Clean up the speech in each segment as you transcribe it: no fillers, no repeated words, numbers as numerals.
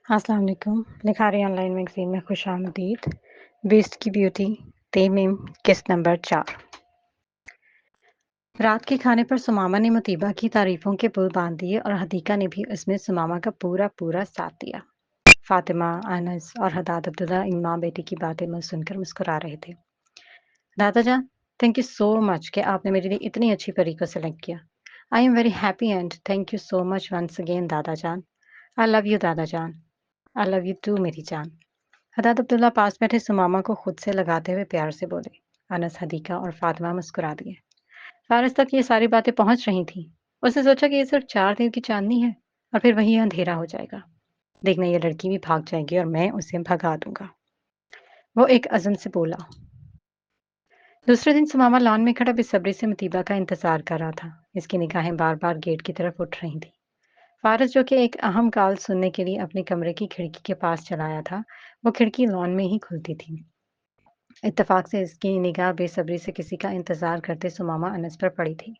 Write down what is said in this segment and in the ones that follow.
अस्सलाम वालेकुम। Likhari online magazine में खुशामदीद। बीस्ट की ब्यूटी तेमिम किस्त नंबर 4। रात के खाने पर सुमामा ने मुतीबा की तारीफों के पुल बांध दिए और हदीका ने भी उसमें सुमामा का पूरा पूरा साथ दिया। फातिमा, अनस और हदाद अब्दुल्ला इन माँ बेटी की बातें में सुनकर मुस्कुरा रहे थे। दादा जान, थैंक यू सो मच कि आपने मेरे लिए इतनी अच्छी परी को सेलेक्ट किया। I am very happy and thank you so much once again दादा जान। आई लव यू दादा जान। आई लव यू टू मेरी जान। हदाद अब्दुल्ला पास बैठे सुमामा को खुद से लगाते हुए प्यार से बोले। अनस, हदीका और फातिमा मुस्कुरा दिए। फारिस तक ये सारी बातें पहुंच रही थी। उसने सोचा कि ये सिर्फ 4 दिन की चांदनी है और फिर वही अंधेरा हो जाएगा। देखना ये लड़की भी भाग जाएगी और मैं उसे भगा दूंगा। वो एक अज़म से बोला। दूसरे दिन सुमामा लॉन में खड़ा बेसब्री से मुतीबा का इंतजार कर रहा था। इसकी निगाहें बार बार गेट की तरफ उठ रही थी। फारिस, जो कि एक अहम कॉल सुनने के लिए अपने कमरे की खिड़की के पास चलाया था, वो खिड़की लॉन में ही खुलती थी। इत्तेफाक से इसकी निगाह बेसब्री से किसी का इंतजार करते सुमामा अनस पर पड़ी थी।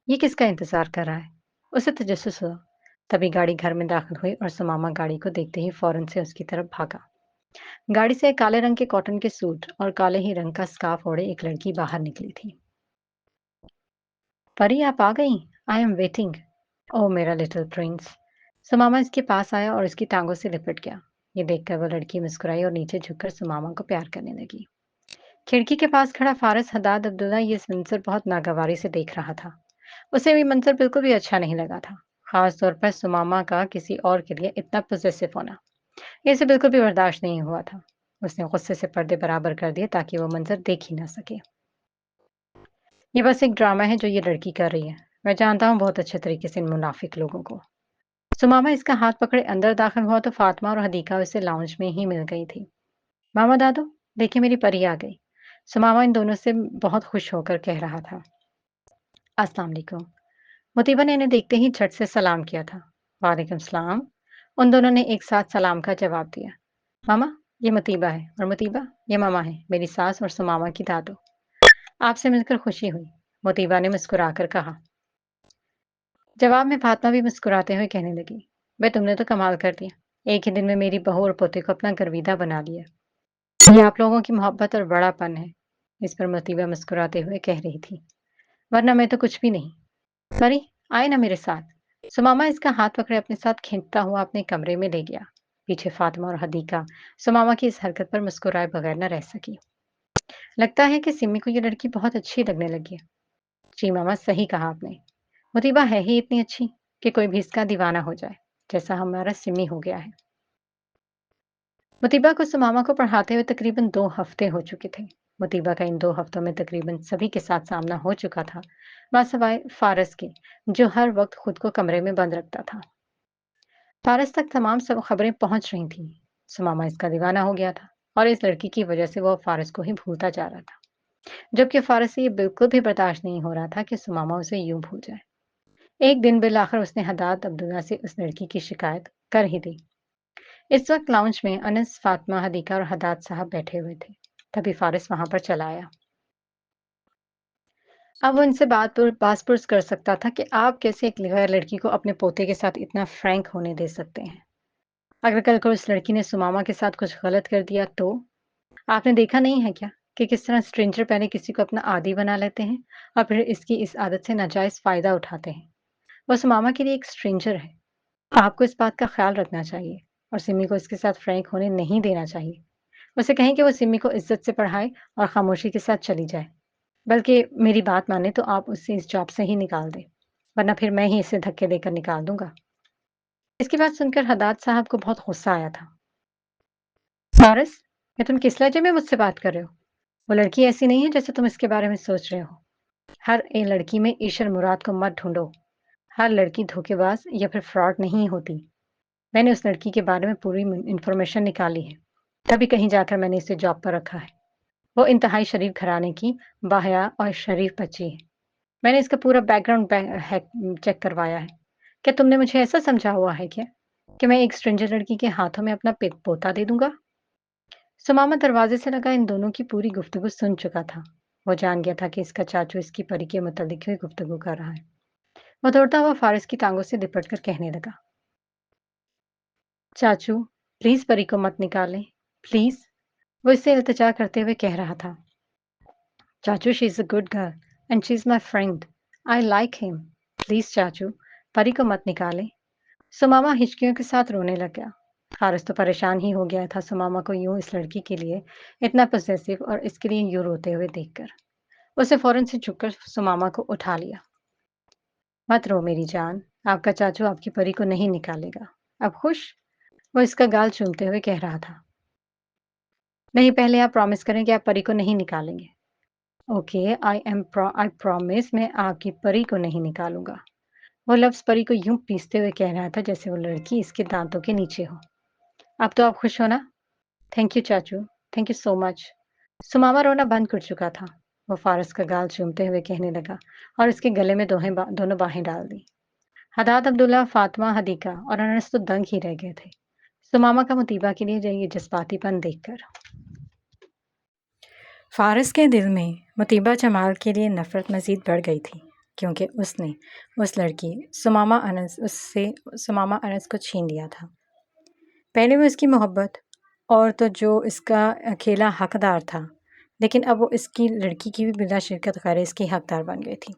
ये किसका इंतजार कर रहा है? उसे तजस्सुस हुआ। तभी गाड़ी घर में दाखिल हुई और सुमामा गाड़ी को देखते ही फौरन से उसकी तरफ भागा। गाड़ी से एक काले रंग के कॉटन के सूट और काले ही रंग का स्कार्फ ओढ़े एक लड़की बाहर निकली थी। परी, आप आ गई। I am waiting. ओह मेरा लिटिल प्रिंस। सुमामा इसके पास आया और इसकी टांगों से लिपट गया। ये देखकर वो लड़की मुस्कुराई और नीचे झुककर सुमामा को प्यार करने लगी। खिड़की के पास खड़ा फारिस हदाद अब्दुल्ला ये मंजर बहुत नागवारी से देख रहा था। उसे भी मंजर बिल्कुल भी अच्छा नहीं लगा था, खास तौर पर सुमामा का किसी और के लिए इतना पोजेसिव होना। ये इसे बिल्कुल भी बर्दाश्त नहीं हुआ था। उसने गुस्से से पर्दे बराबर कर दिए ताकि वो मंजर देख ही ना सके। ये बस एक ड्रामा है जो ये लड़की कर रही है। मैं जानता हूँ बहुत अच्छे तरीके से इन मुनाफिक लोगों को। सुमामा इसका हाथ पकड़े अंदर दाखिल हुआ तो फातिमा और हदीका उसे लाउंज में ही मिल गई थी। मामा दादू, देखिए मेरी परी आ गई। सुमामा इन दोनों से बहुत खुश होकर कह रहा था। अस्सलाम वालेकुम। मुतीबा ने इन्हें देखते ही झट से सलाम किया था। वालेकुम सलाम। उन दोनों ने एक साथ सलाम का जवाब दिया। मामा, ये मुतीबा है और मुतीबा, ये मामा है, मेरी सास और सुमामा की दादू। आपसे मिलकर खुशी हुई, मुतीबा ने मुस्कुराकर कहा। जवाब में फातिमा भी मुस्कुराते हुए कहने लगी। वे तुमने तो कमाल कर दिया। एक ही दिन में मेरी बहू और पोते को अपना गर्विदा बना लिया। ये आप लोगों की मोहब्बत और बड़ापन है। इस पर मुतीबा मुस्कुराते हुए कह रही थी। वरना मैं तो कुछ भी नहीं। परी, आए ना मेरे साथ। सुमामा इसका हाथ पकड़े अपने साथ खींचता हुआ अपने कमरे में ले गया। पीछे फातिमा और हदीका सुमामा की इस हरकत पर मुस्कुराए बगैर न रह सकी। लगता है कि सिमी को ये लड़की बहुत अच्छी लगने लगी है। जी मामा, सही कहा आपने। मुतीबा है ही इतनी अच्छी कि कोई भी इसका दीवाना हो जाए, जैसा हमारा सिमी हो गया है। मुतीबा को सुमामा को पढ़ाते हुए तकरीबन 2 हफ्ते हो चुके थे। मुतीबा का इन 2 हफ्तों में तकरीबन सभी के साथ सामना हो चुका था, बासिवाय फारस के, जो हर वक्त खुद को कमरे में बंद रखता था। फारस तक तमाम सब खबरें पहुंच रही थीं। सुमामा इसका दीवाना हो गया था और इस लड़की की वजह से वो फारस को ही भूलता जा रहा था, जबकि फारस से ये बिल्कुल भी बर्दाश्त नहीं हो रहा था कि सुमामा उसे यूं भूल जाए। एक दिन बिल आखिर उसने हदाद अब्दुल्ला से उस लड़की की शिकायत कर ही दी। इस वक्त लाउंज में अनस, फातिमा, हदीका और हदाद साहब बैठे हुए थे। तभी फारिस वहां पर चला आया। अब वो इनसे बात पुरस कर सकता था कि आप कैसे एक गैर लड़की को अपने पोते के साथ इतना फ्रैंक होने दे सकते हैं। अगर कल को उस लड़की ने सुमामा के साथ कुछ गलत कर दिया तो? आपने देखा नहीं है क्या कि किस तरह स्ट्रेंजर पहले किसी को अपना आदी बना लेते हैं और फिर इसकी इस आदत से नाजायज फायदा उठाते हैं। वो सुमामा के लिए एक स्ट्रेंजर है। आपको इस बात का ख्याल रखना चाहिए और सिमी को इसके साथ फ्रैंक होने नहीं देना चाहिए। उसे कहें कि वो सिमी को इज्जत से पढ़ाए और खामोशी के साथ चली जाए। बल्कि मेरी बात माने तो आप उसे इस जॉब से ही निकाल दें, वरना फिर मैं ही इसे धक्के देकर निकाल दूंगा। इसकी बात सुनकर हदाद साहब को बहुत गुस्सा आया था। फारिस, ये तुम किस लहजे में मुझसे बात कर रहे हो? वो लड़की ऐसी नहीं है जैसे तुम इसके बारे में सोच रहे हो। हर एक लड़की में ईश्वर मुराद को मत ढूंढो। हर लड़की धोखेबाज या फिर फ्रॉड नहीं होती। मैंने उस लड़की के बारे में पूरी इंफॉर्मेशन निकाली है, तभी कहीं जाकर मैंने इसे जॉब पर रखा है। वो इंतहाई शरीफ घराने की बाहया और शरीफ बच्ची है। मैंने इसका पूरा बैकग्राउंड चेक करवाया है। क्या तुमने मुझे ऐसा समझा हुआ है क्या कि मैं एक स्ट्रेंजर लड़की के हाथों में अपना पोता दे दूंगा? सुमामा दरवाजे से लगा इन दोनों की पूरी गुफ्तगू सुन चुका था। वो जान गया था कि इसका चाचू इसकी परी के मुतालिक ही गुफ्तगू कर रहा है। वो दौड़ता हुआ फारिस की टांगों से लिपट कर कहने लगा। चाचू, प्लीज़ परी को मत निकालें, प्लीज़। वो इससे इल्तिजा करते हुए कह रहा था। चाचू, she is a good girl and she is my friend. I like him. Please चाचू, परी को मत निकालें। सुमामा हिचकियों के साथ रोने लग गया। हारिस तो परेशान ही हो गया था सुमामा को यूं इस लड़की के लिए इतना पॉसेसिव और इसके लिए यूं रोते हुए देखकर। उसे फौरन से झुककर सुमामा को उठा लिया। मत रो मेरी जान, आपका चाचू आपकी परी को नहीं निकालेगा। अब खुश? वो इसका गाल चूमते हुए कह रहा था। नहीं, पहले आप प्रॉमिस करें कि आप परी को नहीं निकालेंगे। ओके, आई प्रॉमिस मैं आपकी परी को नहीं निकालूंगा। वो लफ्ज परी को यूं पीसते हुए कह रहा था जैसे वो लड़की इसके दांतों के नीचे हो। अब तो आप खुश हो ना? थैंक यू चाचू, थैंक यू सो मच। सुमामा रोना बंद कर चुका था। वो फारस का गाल चूमते हुए कहने लगा और उसके गले में दोनों बाहें डाल दी। हदाद अब्दुल्ला, फातिमा, हदीका और अनस तो दंग ही रह गए थे सुमामा का मुतीबा के लिए ये जज्बातीपन देखकर। फारिस के दिल में मुतीबा जमाल के लिए नफ़रत मज़ीद बढ़ गई थी क्योंकि उसने उस लड़की सुमामा अनस को छीन लिया था। पहले वो इसकी मोहब्बत और तो जो इसका अकेला हकदार था, लेकिन अब वो इसकी लड़की की भी बिला शिरकत गैर इसकी हकदार बन गई थी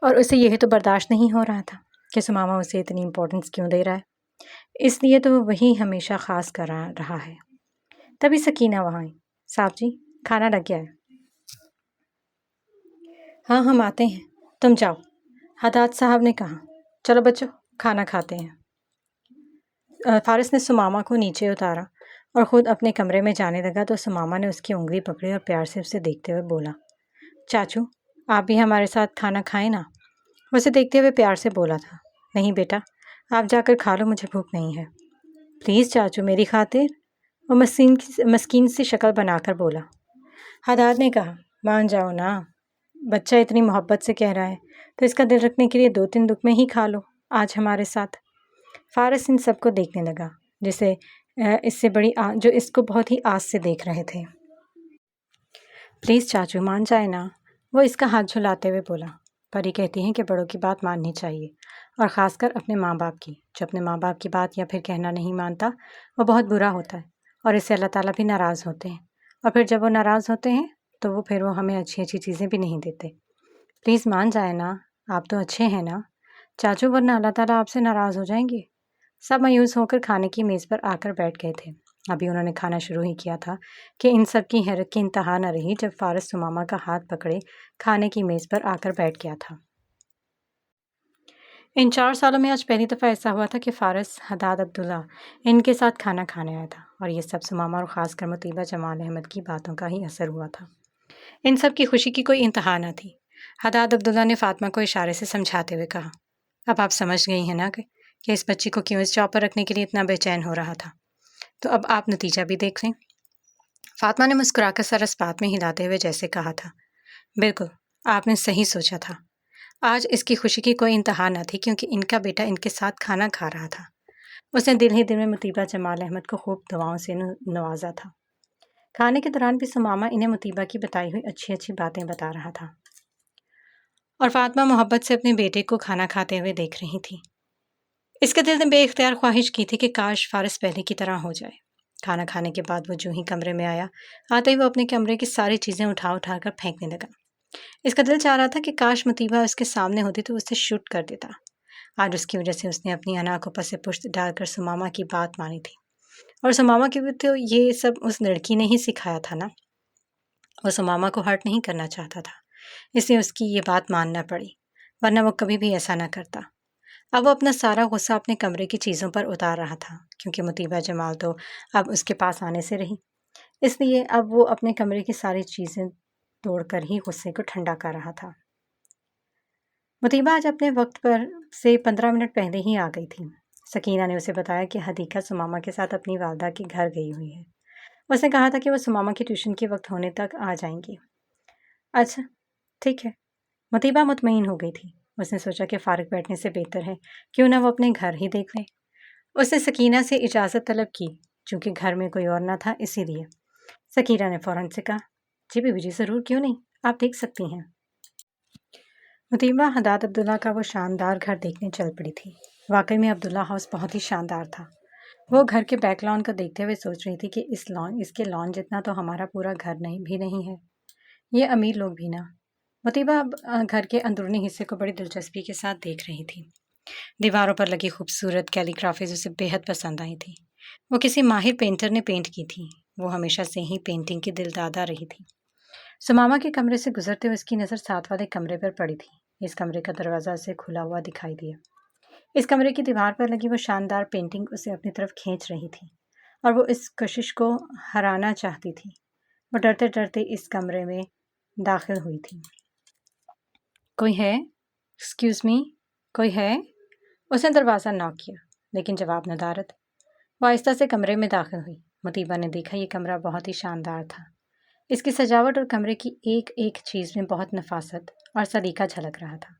और उसे यह तो बर्दाश्त नहीं हो रहा था कि सुमामा उसे इतनी इम्पोर्टेंस क्यों दे रहा है। इसलिए तो वो वही हमेशा ख़ास कर रहा है। तभी सकीना वहाँ आई। साहब जी, खाना लग गया है। हाँ, हम आते हैं, तुम जाओ, हदाद साहब ने कहा। चलो बच्चों, खाना खाते हैं। फारिस ने सुमामा को नीचे उतारा और ख़ुद अपने कमरे में जाने लगा तो सुमामा ने उसकी उंगली पकड़ी और प्यार से उसे देखते हुए बोला, चाचू, आप भी हमारे साथ खाना खाएं ना। उसे देखते हुए प्यार से बोला था। नहीं बेटा, आप जाकर खा लो, मुझे भूख नहीं है। प्लीज़ चाचू, मेरी खातिर। वो मस्कीन सी शक्ल बनाकर बोला। हदाद ने कहा, मान जाओ ना, बच्चा इतनी मोहब्बत से कह रहा है तो इसका दिल रखने के लिए 2-3 दुकमे ही खा लो आज हमारे साथ। फारिस इन सबको देखने लगा जिसे इससे बड़ी जो इसको बहुत ही आस से देख रहे थे। प्लीज़ चाचू, मान जाए ना, वो इसका हाथ झुलाते हुए बोला। परी कहती हैं कि बड़ों की बात माननी चाहिए और ख़ासकर अपने माँ बाप की। जो अपने माँ बाप की बात या फिर कहना नहीं मानता वो बहुत बुरा होता है और इससे अल्लाह ताला भी नाराज़ होते हैं और फिर जब वो नाराज़ होते हैं तो फिर वो हमें अच्छी अच्छी चीज़ें भी नहीं देते। प्लीज़ मान जाए ना, आप तो अच्छे हैं ना चाचू, वरना अल्लाह ताला आपसे नाराज़ हो जाएंगे। सब मायूस होकर खाने की मेज़ पर आकर बैठ गए थे। अभी उन्होंने खाना शुरू ही किया था कि इन सब की हैरत की इंतहा न रही जब फारिस सुमामा का हाथ पकड़े खाने की मेज़ पर आकर बैठ गया था। इन 4 सालों में आज पहली दफ़ा ऐसा हुआ था कि फारिस हदाद अब्दुल्ला इनके साथ खाना खाने आया था और ये सब सुमामा और ख़ासकर मुतीबा जमाल अहमद की बातों का ही असर हुआ था। इन सब की खुशी की कोई इंतहा न थी। हदाद अब्दुल्ला ने फातिमा को इशारे से समझाते हुए कहा, अब आप समझ गई हैं ना कि इस बच्ची को क्यों इस जॉब पर रखने के लिए इतना बेचैन हो रहा था, तो अब आप नतीजा भी देख लें। फातिमा ने मुस्कुराकर सर इस बात में हिलाते हुए जैसे कहा था, बिल्कुल, आपने सही सोचा था। आज इसकी खुशी की कोई इंतहा न थी क्योंकि इनका बेटा इनके साथ खाना खा रहा था। उसने दिल ही दिल में मुतीबा जमाल अहमद को खूब दुआओं से नवाजा था। खाने के दौरान भी सुमामा इन्हें मुतीबा की बताई हुई अच्छी अच्छी बातें बता रहा था और फातिमा मोहब्बत से अपने बेटे को खाना खाते हुए देख रही थी। इसके दिल ने बेइख्तियार ख्वाहिश की थी कि काश फारिस पहले की तरह हो जाए। खाना खाने के बाद वो जो ही कमरे में आया, आते ही वो अपने कमरे की सारी चीज़ें उठा कर फेंकने लगा। इसका दिल चाह रहा था कि काश मुतीबा उसके सामने होती तो उसे शूट कर देता। आज उसकी वजह से उसने अपनी अना को पसे पुश्त डालकर सुमामा की बात मानी थी और सुमामा की भी तो ये सब उस लड़की ने ही सिखाया था ना। वो सुमामा को हर्ट नहीं करना चाहता था, इसलिए उसकी ये बात मानना पड़ी, वरना वो कभी भी ऐसा ना करता। अब वो अपना सारा गुस्सा अपने कमरे की चीज़ों पर उतार रहा था क्योंकि मुतीबा जमाल तो अब उसके पास आने से रही, इसलिए अब वो अपने कमरे की सारी चीज़ें तोड़कर ही गुस्से को ठंडा कर रहा था। मुतीबा आज अपने वक्त पर से 15 मिनट पहले ही आ गई थी। सकीना ने उसे बताया कि हदीका सुमामा के साथ अपनी वालदा के घर गई हुई है। उसने कहा था कि वो सुमामा की ट्यूशन के वक्त होने तक आ जाएंगी। अच्छा, ठीक है। मुतीबा मुतमईन हो गई थी। उसने सोचा कि फारिग बैठने से बेहतर है क्यों ना वो अपने घर ही देख ले। उसने सकीना से इजाज़त तलब की, चूँकि घर में कोई और ना था इसीलिए। सकीना ने फ़ौरन से कहा, जी बीबी जी, ज़रूर, क्यों नहीं, आप देख सकती हैं। मुतीबा हदाद अब्दुल्ला का वो शानदार घर देखने चल पड़ी थी। वाकई में अब्दुल्ला हाउस बहुत ही शानदार था। وہ گھر کے بیک لان کو دیکھتے ہوئے سوچ رہی تھی کہ اس کے لان جتنا تو ہمارا پورا گھر نہیں ہے۔ یہ امیر لوگ بھی نا۔ مطیبہ اب گھر کے اندرونی حصے کو بڑی دلچسپی کے ساتھ دیکھ رہی تھی۔ دیواروں پر لگی خوبصورت کیلیگرافیز اسے بے حد پسند آئی تھی۔ وہ کسی ماہر پینٹر نے پینٹ کی تھی۔ وہ ہمیشہ سے ہی پینٹنگ کی دل دادا رہی تھی۔ سماما کے کمرے سے گزرتے ہوئے اس کی نظر ساتھ والے کمرے پر پڑی تھی۔ اس کمرے کا دروازہ اسے کھلا ہوا دکھائی دیا۔ اس کمرے کی دیوار پر لگی وہ شاندار پینٹنگ اسے اپنی طرف کھینچ رہی تھی اور وہ اس کشش کو ہرانا چاہتی تھی۔ وہ ڈرتے ڈرتے اس کمرے میں داخل ہوئی تھی۔ کوئی ہے؟ ایکسکیوز می، کوئی ہے؟ اس نے دروازہ ناک کیا لیکن جواب ندارد۔ وہ آہستہ سے کمرے میں داخل ہوئی۔ مطیبہ نے دیکھا یہ کمرہ بہت ہی شاندار تھا۔ اس کی سجاوٹ اور کمرے کی ایک ایک چیز میں بہت نفاست اور سلیقہ جھلک رہا تھا۔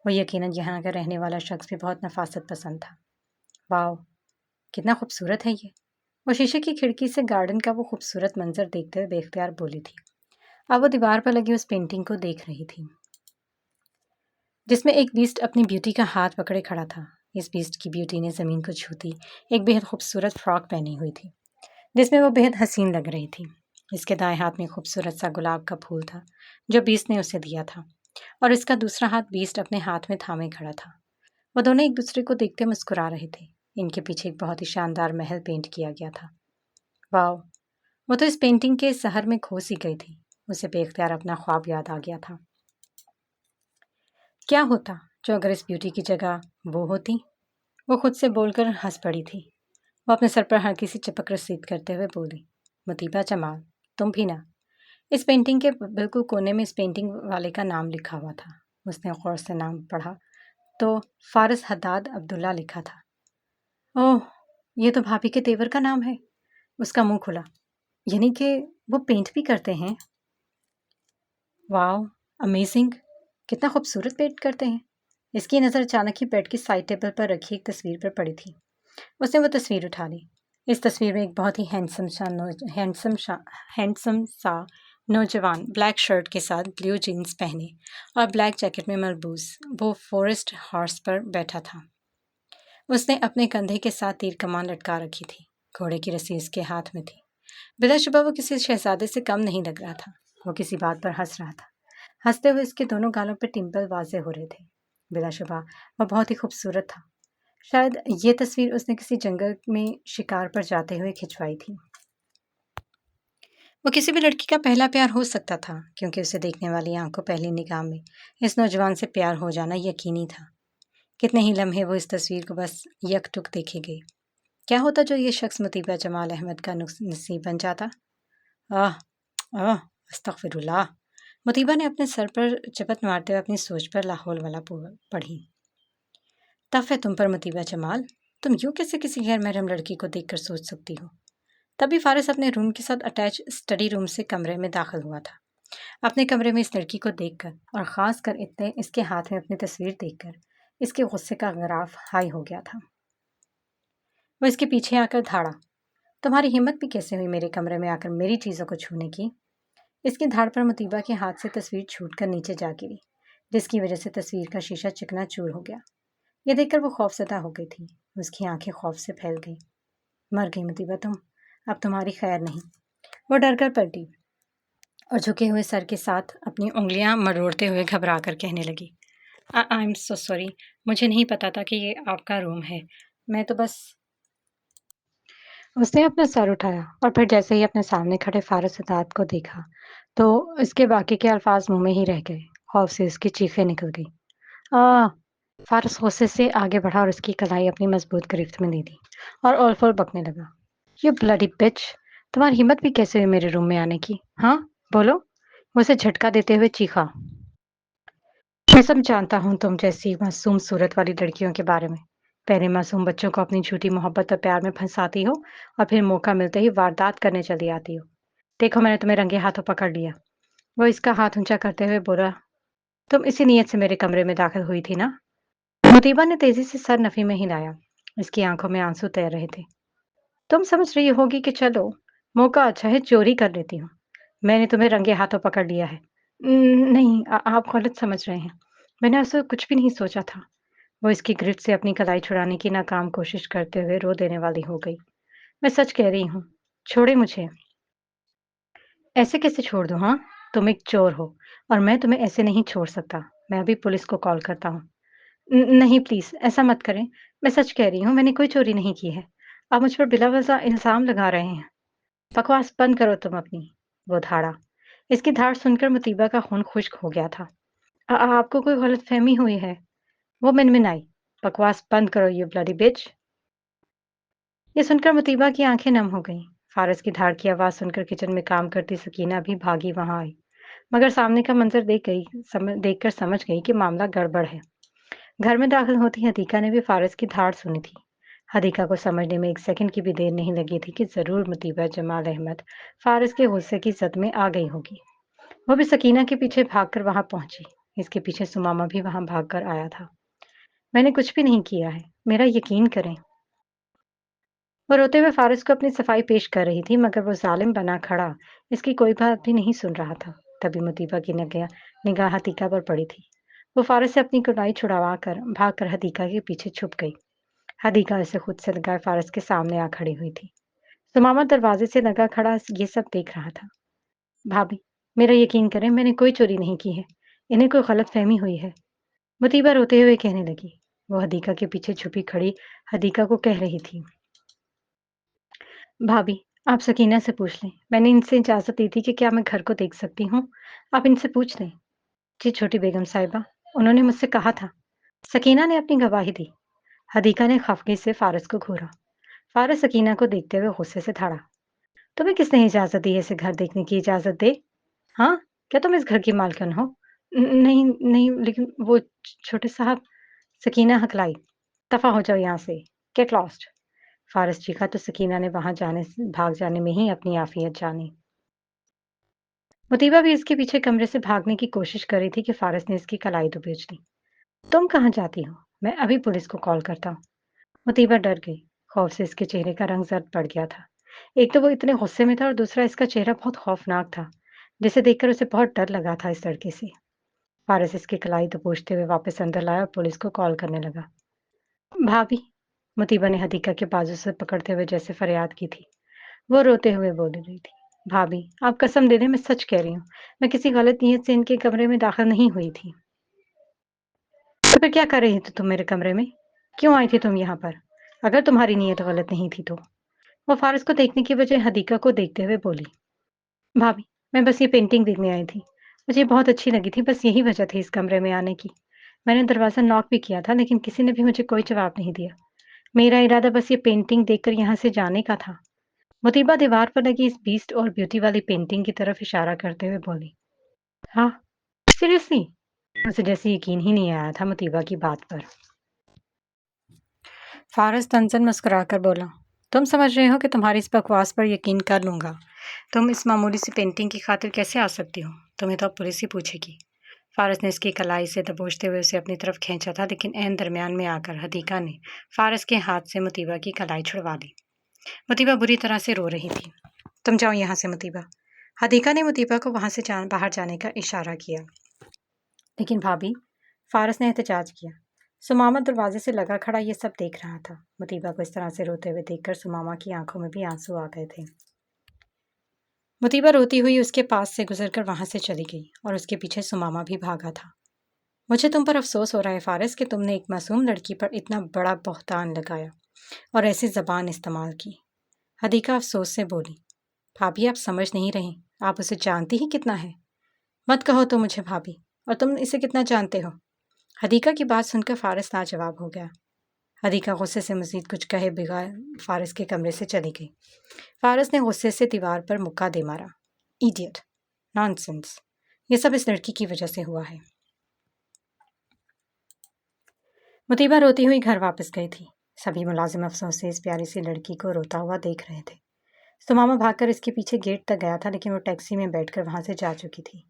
وہ یقیناً یہاں کا رہنے والا شخص بھی بہت نفاست پسند تھا۔ واو، کتنا خوبصورت ہے یہ! وہ شیشے کی کھڑکی سے گارڈن کا وہ خوبصورت منظر دیکھتے ہوئے بے اختیار بولی تھی۔ اب وہ دیوار پر لگی اس پینٹنگ کو دیکھ رہی تھی جس میں ایک بیسٹ اپنی بیوٹی کا ہاتھ پکڑے کھڑا تھا۔ اس بیسٹ کی بیوٹی نے زمین کو چھوتی ایک بے حد خوبصورت فراک پہنی ہوئی تھی جس میں وہ بے حد حسین لگ رہی تھی۔ اس کے دائیں ہاتھ میں خوبصورت سا گلاب کا پھول تھا جو بیسٹ نے اسے دیا تھا اور اس کا دوسرا ہاتھ بیسٹ اپنے ہاتھ میں تھامے کھڑا تھا۔ وہ دونوں ایک دوسرے کو دیکھتے مسکرا رہے تھے۔ ان کے پیچھے ایک بہت ہی شاندار محل پینٹ کیا گیا تھا۔ واو، وہ تو اس پینٹنگ کے سحر میں کھو سی گئی تھی۔ اسے بے اختیار اپنا خواب یاد آ گیا تھا۔ کیا ہوتا جو اگر اس بیوٹی کی جگہ وہ ہوتی؟ وہ خود سے بول کر ہنس پڑی تھی۔ وہ اپنے سر پر ہلکی سی چپک رسید کرتے ہوئے بولی، مطیبہ جمال، تم بھی نا؟ اس پینٹنگ کے بالکل کونے میں اس پینٹنگ والے کا نام لکھا ہوا تھا۔ اس نے غور سے نام پڑھا تو فارس حداد عبداللہ لکھا تھا۔ اوہ، یہ تو بھابھی کے تیور کا نام ہے۔ اس کا منہ کھلا، یعنی کہ وہ پینٹ بھی کرتے ہیں؟ واو، امیزنگ، کتنا خوبصورت پینٹ کرتے ہیں۔ اس کی نظر اچانک ہی بیڈ کی سائڈ ٹیبل پر رکھی ایک تصویر پر پڑی تھی۔ اس نے وہ تصویر اٹھا لی۔ اس تصویر میں ایک بہت ہی ہینڈسم سا نوجوان بلیک شرٹ کے ساتھ بلیو جینز پہنے اور بلیک جیکٹ میں ملبوس وہ فورسٹ ہارس پر بیٹھا تھا۔ اس نے اپنے کندھے کے ساتھ تیر کمان لٹکا رکھی تھی۔ گھوڑے کی رسی اس کے ہاتھ میں تھی۔ بلا شبہ وہ کسی شہزادے سے کم نہیں لگ رہا تھا۔ وہ کسی بات پر ہنس رہا تھا۔ ہنستے ہوئے اس کے دونوں گالوں پہ ٹمپل واضح ہو رہے تھے۔ بلا شبہ وہ بہت ہی خوبصورت تھا۔ شاید یہ تصویر اس نے کسی جنگل میں شکار پر جاتے ہوئے کھنچوائی تھی۔ وہ کسی بھی لڑکی کا پہلا پیار ہو سکتا تھا کیونکہ اسے دیکھنے والی آنکھ کو پہلی نگاہ میں اس نوجوان سے پیار ہو جانا یقینی تھا۔ کتنے ہی لمحے وہ اس تصویر کو بس یک ٹک دیکھے گئے۔ کیا ہوتا جو یہ شخص مطیبہ جمال احمد کا نصیب بن جاتا؟ استغفر اللہ۔ مطیبہ نے اپنے سر پر چپت مارتے ہوئے اپنی سوچ پر لاحول والا پڑھی۔ تف ہے تم پر مطیبہ جمال، تم یوں کیسے کسی غیر محرم لڑکی کو دیکھ کر سوچ سکتی ہو؟ تبھی فارس اپنے روم کے ساتھ اٹیچ اسٹڈی روم سے کمرے میں داخل ہوا تھا۔ اپنے کمرے میں اس لڑکی کو دیکھ کر اور خاص کر اس کے ہاتھ میں اپنی تصویر دیکھ کر اس کے غصے کا غراف ہائی ہو گیا تھا۔ وہ اس کے پیچھے آ کر دھاڑا، تمہاری ہمت بھی کیسے ہوئی میرے کمرے میں آ کر میری چیزوں کو چھونے کی؟ اس کی دھاڑ پر مطیبہ کے ہاتھ سے تصویر چھوٹ کر نیچے جا گری جس کی وجہ سے تصویر کا شیشہ چکنا چور ہو گیا۔ یہ دیکھ کر وہ خوفزدہ ہو گئی تھی۔ اس کی آنکھیں خوف سے پھیل گئی۔ مر گئی مطیبہ تم، اب تمہاری خیر نہیں۔ وہ ڈر کر پلٹی اور جھکے ہوئے سر کے ساتھ اپنی انگلیاں مروڑتے ہوئے گھبرا کر کہنے لگی، آئی ایم سو سوری، مجھے نہیں پتا تھا کہ یہ آپ کا روم ہے، میں تو بس… اس نے اپنا سر اٹھایا اور پھر جیسے ہی اپنے سامنے کھڑے فارس حداد کو دیکھا تو اس کے باقی کے الفاظ منہ میں ہی رہ گئے۔ خوف سے اس کی چیخیں نکل گئی۔ فارس غصے سے آگے بڑھا اور اس کی کلائی اپنی مضبوط گرفت میں لے دی اور اول فول بکنے لگا، یو بلڈی بچ، تمہاری ہمت بھی کیسے ہوئی میرے روم میں آنے کی؟ ہاں بولو۔ وہ اسے جھٹکا دیتے ہوئے چیخا، میں سب جانتا ہوں تم جیسی معصوم صورت والی لڑکیوں کے بارے میں۔ پہلے معصوم بچوں کو اپنی جھوٹی محبت اور پیار میں پھنساتی ہو اور پھر موقع ملتے ہی واردات کرنے چلی آتی ہو۔ دیکھو میں نے تمہیں رنگے ہاتھوں پکڑ لیا۔ وہ اس کا ہاتھ اونچا کرتے ہوئے بولا، تم اسی نیت سے میرے کمرے میں داخل ہوئی تھی نا؟ مطیبہ نے تیزی سے سر نفی میں ہلایا۔ اس کی آنکھوں میں آنسو تیر رہے تھے۔ تم سمجھ رہی ہوگی کہ چلو موقع اچھا ہے چوری کر لیتی ہوں، میں نے تمہیں رنگے ہاتھوں پکڑ لیا ہے۔ نہیں، آپ غلط سمجھ رہے ہیں، میں نے ایسا کچھ بھی نہیں سوچا تھا۔ वो इसकी गिरफ्त से अपनी कलाई छुड़ाने की नाकाम कोशिश करते हुए रो देने वाली हो गई। मैं सच कह रही हूँ, छोड़े मुझे। ऐसे कैसे छोड़ दूँ, हाँ? तुम एक चोर हो और मैं तुम्हें ऐसे नहीं छोड़ सकता। मैं अभी पुलिस को कॉल करता हूँ। नहीं प्लीज़ ऐसा मत करें। मैं सच कह रही हूँ, मैंने कोई चोरी नहीं की है। आप मुझ पर बिला-वज़ह इल्ज़ाम लगा रहे हैं। बकवास बंद करो तुम अपनी। वो धाड़ा। इसकी धाड़ सुनकर मुतीबा का खून खुश्क हो गया था। आपको कोई गलतफ़हमी हुई है। वो मिनमिनाई। बकवास बंद करो यू ब्लडी बिच। ये सुनकर मुतीबा की आंखें नम हो गईं। फारस की धाड़ की आवाज़ सुनकर किचन में काम करती सकीना भी भागी वहां आई, मगर सामने का मंजर देखकर समझ गई कि मामला गड़बड़ है। घर में दाखिल होती हदीका ने भी फारस की धाड़ सुनी थी। हदीका को समझने में एक सेकंड की भी देर नहीं लगी थी कि जरूर मुतीबा जमाल अहमद फारस के गुस्से की जद में आ गई होगी। वो भी सकीना के पीछे भागकर वहां पहुंची। इसके पीछे सुमामा भी वहां भागकर आया था। मैंने कुछ भी नहीं किया है, मेरा यकीन करें। वो रोते हुए फारिस को अपनी सफाई पेश कर रही थी, मगर वो जालिम बना खड़ा इसकी कोई बात भी नहीं सुन रहा था। तभी मुतीबा की निगाह हतीका पर पड़ी थी। वो फारिस से अपनी कुटाई छुड़वा कर भागकर हतीका के पीछे छुप गई। हदीका उसे खुद से लगाए फारिस के सामने आ खड़ी हुई थी। सुमामा दरवाजे से लगा खड़ा ये सब देख रहा था। भाभी, मेरा यकीन करें, मैंने कोई चोरी नहीं की है। इन्हें कोई गलत फहमी हुई है। मुतीबा रोते हुए कहने लगी। वो हदीका के पीछे छुपी खड़ी हदीका को कह रही थी, भाभी, आप सकीना से पूछ लें। मैंने इनसे इजाज़त दी थी कि क्या मैं घर को देख सकती हूँ? आप इनसे पूछ लें। जी, छोटी बेगम साहिबा, उन्होंने मुझसे कहा था। सकीना ने अपनी गवाही दी। हदीका ने खफगी से फारस को घूरा। फारस सकीना को देखते हुए गुस्से से धड़ा। तुम्हें किसने इजाज़त दी है इसे घर देखने की इजाज़त दे? हाँ? क्या तुम इस घर की मालकिन हो? नहीं, नहीं, लेकिन वो छोटे साहब। सकीना हकलाई। दफ़ा हो जाओ यहाँ से। Get lost. फारस चीखा तो सकीना ने भाग जाने में ही अपनी आफियत जानी। मुतीबा भी इसके पीछे कमरे से भागने की कोशिश कर रही थी कि फारस ने इसकी कलाई दबोच ली। तुम कहाँ जाती हो? मैं अभी पुलिस को कॉल करता हूँ। मुतीबा डर गई। खौफ से इसके चेहरे का रंग जर्द पड़ गया था। एक तो वो इतने गुस्से में था और दूसरा इसका चेहरा बहुत खौफनाक था, जिसे देखकर उसे बहुत डर लगा था इस लड़के से। फारस इसकी कलाई दबोचते हुए वापस अंदर लाया और पुलिस को कॉल करने लगा। भाभी, मुतीबा ने हदीका के बाजू से पकड़ते हुए जैसे फरियाद की थी। वो रोते हुए बोल रही थी, भाभी, आप कसम दे दें, मैं सच कह रही हूँ। मैं किसी गलत नीयत से इनके कमरे में दाखिल नहीं हुई थी। तो फिर क्या कर रही थी तुम मेरे कमरे में? क्यों आई थी तुम यहाँ पर? अगर तुम्हारी नीयत गलत नहीं थी तो? वो फारिस को देखने की बजाय हदीका को देखते हुए बोली, भाभी, मैं बस ये पेंटिंग देखने आई थी। मुझे बहुत अच्छी लगी थी, बस यही वजह थी इस कमरे में आने की। मैंने दरवाज़ा नॉक भी किया था, लेकिन किसी ने भी मुझे कोई जवाब नहीं दिया। मेरा इरादा बस ये पेंटिंग देखकर यहाँ से जाने का था। मुतीबा दीवार पर लगी इस बीस्ट और ब्यूटी वाली पेंटिंग की तरफ इशारा करते हुए बोली, हाँ, सीरियसली? उसे जैसे यकीन ही नहीं आया था मुतीबा की बात पर। फारस तंजन मुस्कुराकर बोला, तुम समझ रहे हो कि तुम्हारी इस बकवास पर यकीन कर लूंगा। तुम इस मामूली सी पेंटिंग की खातिर कैसे आ सकती हो? तुम्हें तो अब पुलिस ही पूछेगी। फारस ने इसकी कलाई से दबोचते हुए उसे अपनी तरफ खींचा था, लेकिन ऐन दरमियान में आकर हदीका ने फारस के हाथ से मुतीबा की कलाई छुड़वा दी। मुतीबा बुरी तरह से रो रही थी। तुम जाओ यहाँ से मुतीबा। हदीका ने मुतीबा को वहां से बाहर जाने का इशारा किया। लेकिन भाभी, फारस ने एहतजाज किया। सुमामा दरवाजे से लगा खड़ा ये सब देख रहा था। मुतीबा को इस तरह से रोते हुए देखकर सुमामा की आंखों में भी आंसू आ गए थे। मुतीबा रोती हुई उसके पास से गुजरकर वहां से चली गई और उसके पीछे सुमामा भी भागा था। मुझे तुम पर अफसोस हो रहा है फारिस कि तुमने एक मासूम लड़की पर इतना बड़ा बहतान लगाया और ऐसी जबान इस्तेमाल की। हदीका अफसोस से बोली, भाभी, आप समझ नहीं रही। आप उसे जानती ही कितना है। मत कहो तो मुझे भाभी, और तुम इसे कितना जानते हो? हदीका की बात सुनकर फारिस लाजवाब हो गया। हदीका गुस्से से मजीद कुछ कहे बगैर फारिस के कमरे से चली गई। फारिस ने गुस्से से दीवार पर मुक्का दे मारा। इडियट, नॉनसेंस, ये सब इस लड़की की वजह से हुआ है। मुतीबा रोती हुई घर वापस गई थी। सभी मुलाजिम अफसोस से इस प्यारी सी लड़की को रोता हुआ देख रहे थे। सुमामा भागकर इसके पीछे गेट तक गया था, लेकिन वो टैक्सी में बैठकर वहां से जा चुकी थी।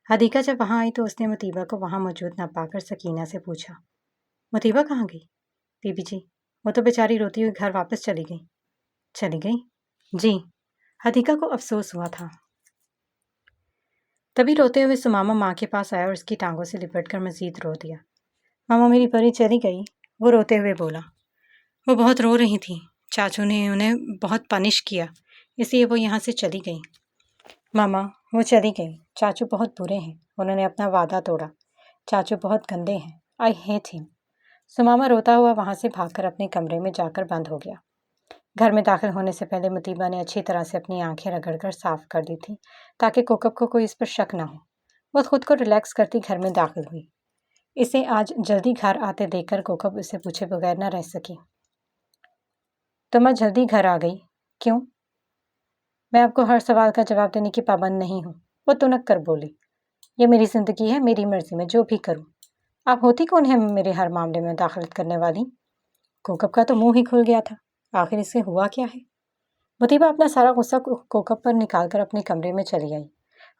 हदीका जब वहां आई तो उसने मुतीबा को वहां मौजूद न पाकर सकीना से पूछा, मुतीबा कहाँ गई? बीबी जी, वो तो बेचारी रोती हुई घर वापस चली गई। चली गई? जी। हदीका को अफसोस हुआ था। तभी रोते हुए सुमामा माँ के पास आया और उसकी टांगों से लिपटकर मजीद रो दिया। मामा मेरी परी चली गई, वो रोते हुए बोला। वो बहुत रो रही थी, चाचू ने उन्हें बहुत पनिश किया, इसलिए वो यहाँ से चली गई। मामा, वो चली गई, चाचू बहुत बुरे हैं, उन्होंने अपना वादा तोड़ा, चाचू बहुत गंदे हैं, आई हेट हिम। सुमामा रोता हुआ वहाँ से भागकर अपने कमरे में जाकर बंद हो गया। घर में दाखिल होने से पहले मुतीबा ने अच्छी तरह से अपनी आंखें रगड़कर साफ कर दी थी, ताकि कोकब को कोई इस पर शक ना हो। वो खुद को रिलैक्स करती घर में दाखिल हुई। इसे आज जल्दी घर आते देखकर कोकब उसे पूछे बगैर न रह सकी। तुम आज जल्दी घर आ गई, क्यों? मैं आपको हर सवाल का जवाब देने की पाबंद नहीं हूँ, वो तुनक कर बोली। ये मेरी जिंदगी है, मेरी मर्जी में जो भी करूँ। आप होती कौन है मेरे हर मामले में दाखिलत करने वाली? कोकब का तो मुंह ही खुल गया था। आखिर इससे हुआ क्या है? मुतीबा अपना सारा गुस्सा कोकब पर निकालकर अपने कमरे में चली आई।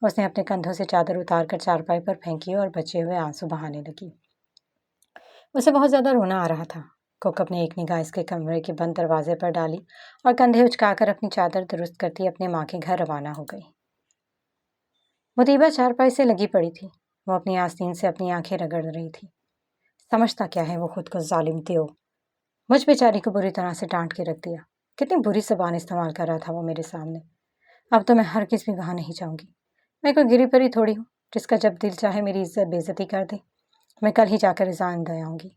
उसने अपने कंधों से चादर उतारकर चारपाई पर फेंकी और बचे हुए आंसू बहाने लगी। उसे बहुत ज्यादा रोना आ रहा था। कोकब ने एक निगाह इसके कमरे के बंद दरवाजे पर डाली और कंधे उचकाकर अपनी चादर दुरुस्त करती अपने माँ के घर रवाना हो गई। मुतीबा चारपाई से लगी पड़ी थी। वो अपनी आस्तीन से अपनी आंखें रगड़ रही थी। समझता क्या है वो खुद को, जालिम त्यो। मुझ बेचारी को बुरी तरह से डांट के रख दिया। कितनी बुरी जबान इस्तेमाल कर रहा था वो मेरे सामने। अब तो मैं हर किस भी वहाँ नहीं जाऊंगी। मैं कोई गिरी परी थोड़ी हूँ जिसका जब दिल चाहे मेरी इज्जत बेइज्जती कर दे। मैं कल ही जाकर रिजाइन दे आऊंगी।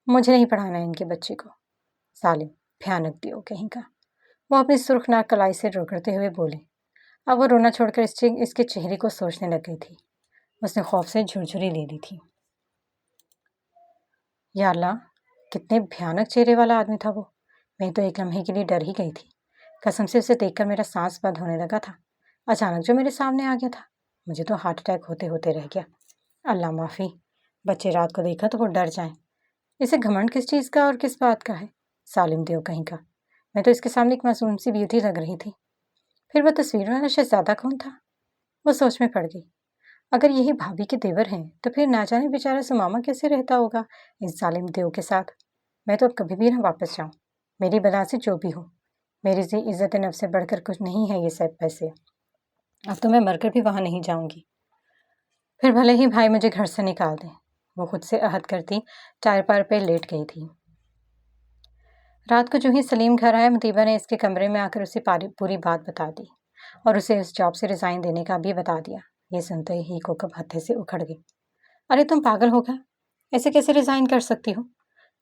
मुझे नहीं पढ़ाना है इनके बच्चे को। सालिम, भयानक दियो कहीं का। वो अपनी सुर्खनाक कलाई से रगड़ते हुए बोले। अब वो रोना छोड़कर इसके चेहरे को सोचने लग गई थी। उसने खौफ से झुरझुरी ले ली थी। या अल्लाह, कितने भयानक चेहरे वाला आदमी था वो। मैं तो एक लम्हे के लिए डर ही गई थी। कसम से उसे देखकर मेरा सांस बंद होने लगा था। अचानक जो मेरे सामने आ गया था, मुझे तो हार्ट अटैक होते होते रह गया। अल्लाह माफ़ी। बच्चे रात को देखा तो वो डर जाएं। इसे घमंड किस चीज़ का और किस बात का है? सालिम देव कहीं का। मैं तो इसके सामने एक मासूम सी ब्यूटी लग रही थी। फिर वह तस्वीर वाला शहजादा कौन था? वो सोच में पड़ गई। अगर यही भाभी के देवर हैं तो फिर ना जाने बेचारा सुमामा कैसे रहता होगा इस जालिम देव के साथ। मैं तो अब कभी भी ना वापस जाऊं। मेरी बला से जो भी हो, मेरी से इज्जत नफ्स से बढ़कर कुछ नहीं है ये सब पैसे। अब तो मैं मरकर भी वहां नहीं जाऊंगी। फिर भले ही भाई मुझे घर से निकाल दें। वो खुद से अहद करती चारपाई पे लेट गई थी। रात को जो ही सलीम घर आया, मुतीबा ने इसके कमरे में आकर उसे पूरी बात बता दी और उसे उस जॉब से रिजाइन देने का भी बता दिया। ये सुनते ही कोकब हत्थे से उखड़ गई। अरे तुम पागल हो गया? ऐसे कैसे रिजाइन कर सकती हो?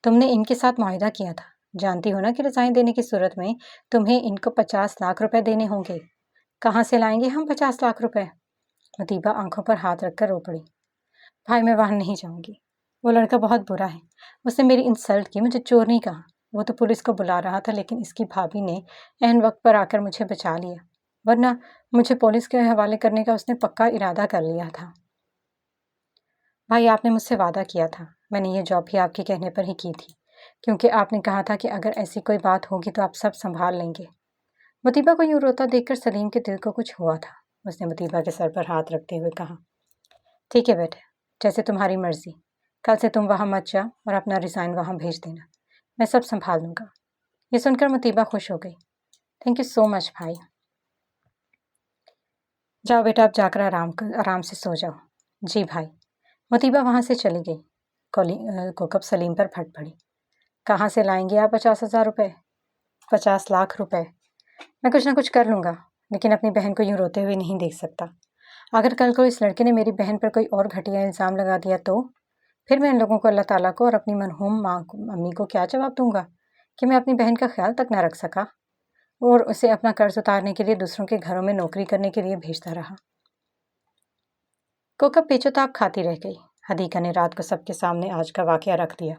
तुमने इनके साथ मुआहदा किया था। जानती हो ना कि रिजाइन देने की सूरत में तुम्हें इनको 50 लाख रुपए देने होंगे। कहाँ से लाएंगे हम 50 लाख रुपए? मुतीबा आंखों पर हाथ रखकर रो पड़ी। भाई मैं वहां नहीं जाऊंगी। वो लड़का बहुत बुरा है। उसने मेरी इंसल्ट की, मुझे चोर नहीं कहा। वो तो पुलिस को बुला रहा था, लेकिन इसकी भाभी ने एहन वक्त पर आकर मुझे बचा लिया, वरना मुझे पुलिस के हवाले करने का उसने पक्का इरादा कर लिया था। भाई आपने मुझसे वादा किया था। मैंने ये जॉब भी आपके कहने पर ही की थी, क्योंकि आपने कहा था कि अगर ऐसी कोई बात होगी तो आप सब संभाल लेंगे। मुतीबा को यूं रोता देखकर सलीम के दिल को कुछ हुआ था। उसने मुतीबा के सर पर हाथ रखते हुए कहा, ठीक है बेटे, जैसे तुम्हारी मर्जी। कल से तुम वहां मत जाओ और अपना रिजाइन वहां भेज देना। मैं सब संभाल लूंगा। ये सुनकर मुतीबा खुश हो गई। थैंक यू सो मच भाई। जाओ बेटा, आप जाकर आराम से सो जाओ। जी भाई। मुतीबा वहां से चली गई। कोकब सलीम पर फट पड़ी। कहाँ से लाएंगे आप 50,000 रुपए? 50 लाख रुपए? मैं कुछ ना कुछ कर लूंगा, लेकिन अपनी बहन को यूं रोते हुए नहीं देख सकता। अगर कल को इस लड़के ने मेरी बहन पर कोई और घटिया इल्ज़ाम लगा दिया तो फिर मैं इन लोगों को, अल्लाह ताला को और अपनी मरहूम अम्मी को क्या जवाब दूंगा कि मैं अपनी बहन का ख्याल तक ना रख सका और उसे अपना कर्ज उतारने के लिए दूसरों के घरों में नौकरी करने के लिए भेजता रहा। कोकब पेचोताप खाती रह गई। हदीका ने रात को सबके सामने आज का वाकया रख दिया।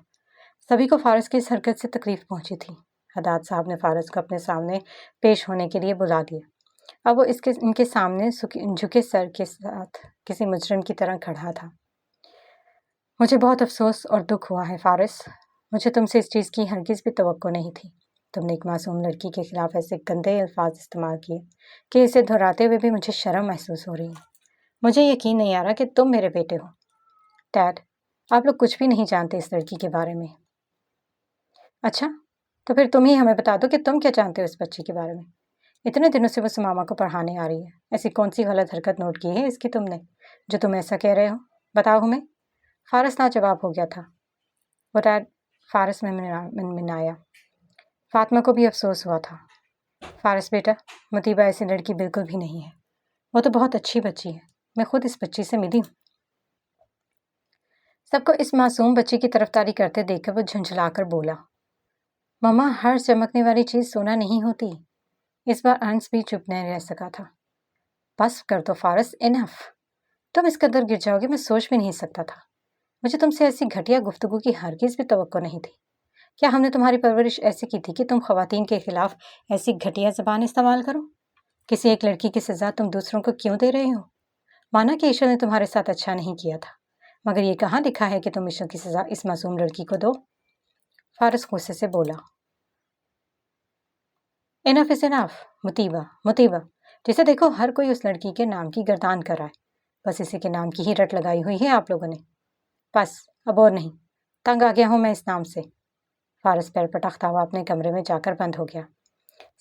सभी को फारस की इस हरकत से तकलीफ पहुंची थी। हदाद साहब ने फारस को अपने सामने पेश होने के लिए बुला दिया। अब वो इनके सामने झुके सर के साथ किसी मुजरिम की तरह खड़ा था। मुझे बहुत अफसोस और दुख हुआ है फारिस। मुझे तुमसे इस चीज़ की हरगिज़ भी तवक्को नहीं थी। तुमने एक मासूम लड़की के खिलाफ ऐसे गंदे अल्फाज इस्तेमाल किए कि इसे दोहराते हुए भी मुझे शर्म महसूस हो रही है। मुझे यकीन नहीं आ रहा कि तुम मेरे बेटे हो। डैड, आप लोग कुछ भी नहीं जानते इस लड़की के बारे में। अच्छा, तो फिर तुम ही हमें बता दो कि तुम क्या जानते हो इस बच्ची के बारे में। इतने दिनों से वो सुमामा को पढ़ाने आ रही है। ऐसी कौन सी गलत हरकत नोट की है इसकी तुमने, जो तुम ऐसा कह रहे हो? बताओ हमें। फारस ना जवाब हो गया था। वो डैड, फारिस में मिनमिनाया। फातिमा को भी अफसोस हुआ था। फारिस बेटा, मुतीबा ऐसी लड़की बिल्कुल भी नहीं है। वो तो बहुत अच्छी बच्ची है। मैं खुद इस बच्ची से मिली हूँ। सबको इस मासूम बच्ची की तरफदारी करते देखकर वो झुंझलाकर बोला, मम्मा, हर चमकने वाली चीज़ सोना नहीं होती। इस बार अंश भी चुप नहीं रह सका था। बस कर दो फारिस, इनफ। तुम इस कदर गिर जाओगे मैं सोच भी नहीं सकता था। मुझे तुमसे ऐसी घटिया गुफ्तगू की हरगिज़ भी तवक्को नहीं थी। क्या हमने तुम्हारी परवरिश ऐसी की थी कि तुम खवातीन के खिलाफ ऐसी घटिया ज़बान इस्तेमाल करो? किसी एक लड़की की सज़ा तुम दूसरों को क्यों दे रहे हो? माना कि ईश्वर ने तुम्हारे साथ अच्छा नहीं किया था, मगर ये कहाँ लिखा है कि तुम ईश्वर की सज़ा इस मासूम लड़की को दो? फारिस गुस्से से बोला, इनफ इज इनफ। मुतीबा, मुतीबा, जैसे देखो हर कोई उस लड़की के नाम की गर्दान कर रहा है। बस इसी के नाम की ही रट लगाई हुई है आप लोगों ने। बस, अब और नहीं। तंग आ गया हूँ मैं इस नाम से। फारिस पैर पटकता हुआ अपने कमरे में जाकर बंद हो गया।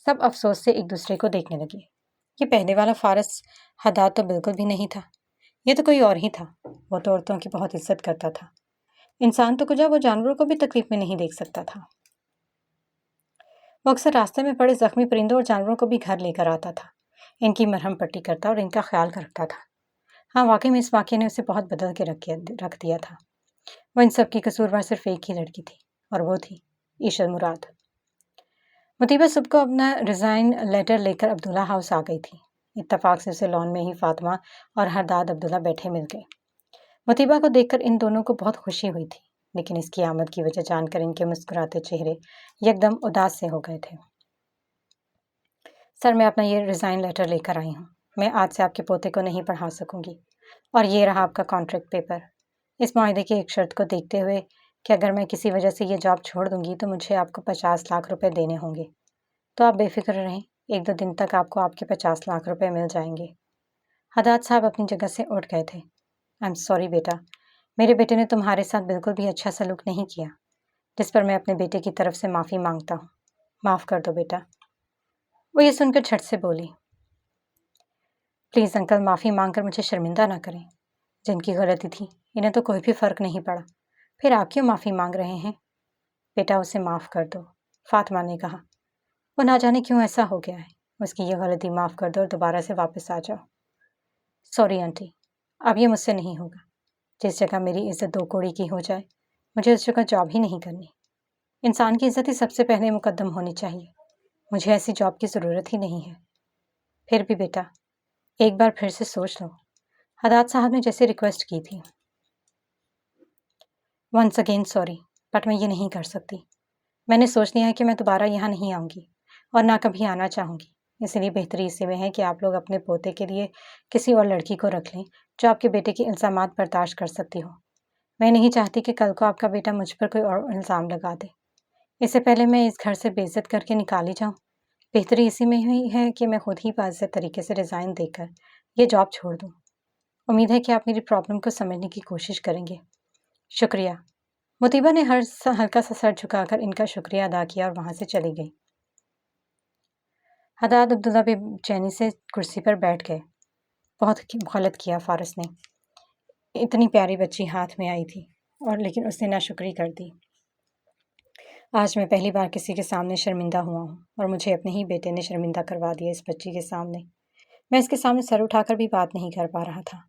सब अफसोस से एक दूसरे को देखने लगे। ये पहले वाला फारिस हदाद तो बिल्कुल भी नहीं था। ये तो कोई और ही था। वो तो औरतों की बहुत इज्जत करता था। इंसान तो कुछ वो जानवरों को भी तकलीफ में नहीं देख सकता था। वो अक्सर रास्ते में पड़े जख्मी परिंदों और जानवरों को भी घर लेकर आता था। इनकी मरहम पट्टी करता और इनका ख्याल रखता था। हाँ, वाकई में इस वाक़ये ने उसे बहुत बदल के रख दिया था। वो इन सब की कसूरवार सिर्फ एक ही लड़की थी, और वो थी ईशल मुराद। मुतीबा सुबह को अपना रिज़ाइन लेटर लेकर अब्दुल्ला हाउस आ गई थी। इत्तफाक से उसे लॉन में ही फातिमा और हरदाद अब्दुल्ला बैठे मिल गए। मुतीबा को देखकर इन दोनों को बहुत खुशी हुई थी, लेकिन इसकी आमद की वजह जानकर इनके मुस्कुराते चेहरे यकदम उदास से हो गए थे। सर, मैं अपना ये रिज़ाइन लेटर लेकर आई हूँ। मैं आज से आपके पोते को नहीं पढ़ा सकूंगी। और ये रहा आपका कॉन्ट्रैक्ट पेपर। इस मुआहदे की एक शर्त को देखते हुए कि अगर मैं किसी वजह से ये जॉब छोड़ दूंगी तो मुझे आपको 50 लाख रुपए देने होंगे। तो आप बेफिक्र रहें, 1-2 दिन तक आपको आपके 50 लाख रुपए मिल जाएंगे। हदाद साहब अपनी जगह से उठ गए थे। आई एम सॉरी बेटा, मेरे बेटे ने तुम्हारे साथ बिल्कुल भी अच्छा सलूक नहीं किया, जिस पर मैं अपने बेटे की तरफ से माफ़ी मांगता हूँ। माफ़ कर दो बेटा। वो ये सुनकर झट से बोली, प्लीज़ अंकल, माफ़ी मांगकर मुझे शर्मिंदा ना करें। जिनकी गलती थी इन्हें तो कोई भी फ़र्क नहीं पड़ा, फिर आप क्यों माफ़ी मांग रहे हैं? बेटा, उसे माफ़ कर दो, फातिमा ने कहा। वो ना जाने क्यों ऐसा हो गया है। उसकी ये गलती माफ़ कर दो और दोबारा से वापस आ जाओ। सॉरी आंटी, अब ये मुझसे नहीं होगा। जिस जगह मेरी इज्जत 2 कौड़ी की हो जाए, मुझे उस जगह जॉब ही नहीं करनी। इंसान की इज्जत ही सबसे पहले मुकद्दम होनी चाहिए। मुझे ऐसी जॉब की ज़रूरत ही नहीं है। फिर भी बेटा, एक बार फिर से सोच लो। हदाद साहब ने जैसे रिक्वेस्ट की थी। वंस अगेन सॉरी, बट मैं ये नहीं कर सकती। मैंने सोच लिया है कि मैं दोबारा यहाँ नहीं आऊँगी और ना कभी आना चाहूँगी। इसलिए बेहतरी इसी में है कि आप लोग अपने पोते के लिए किसी और लड़की को रख लें जो आपके बेटे के इल्ज़ामात बर्दाश्त कर सकती हो। मैं नहीं चाहती कि कल को आपका बेटा मुझ पर कोई और इल्ज़ाम लगा दे। इससे पहले मैं इस घर से बेइज्जत करके निकाली जाऊँ, बेहतरी इसी में ही है कि मैं खुद ही बाइज़्ज़त तरीके से रिज़ाइन देकर ये जॉब छोड़ दूँ। उम्मीद है कि आप मेरी प्रॉब्लम को समझने की कोशिश करेंगे। शुक्रिया। मुतीबा ने हल्का सा सर झुकाकर इनका शुक्रिया अदा किया और वहाँ से चली गई। हदाद अब्दुल्ला भी बेचैनी से कुर्सी पर बैठ गए। बहुत गलत किया फारिस ने। इतनी प्यारी बच्ची हाथ में आई थी और लेकिन उसने नाशुक्री कर दी। आज मैं पहली बार किसी के सामने शर्मिंदा हुआ हूँ और मुझे अपने ही बेटे ने शर्मिंदा करवा दिया इस बच्ची के सामने। मैं इसके सामने सर उठाकर भी बात नहीं कर पा रहा था,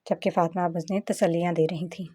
जबकि फातिमा अब उन्हें तसल्लियाँ दे रही थी।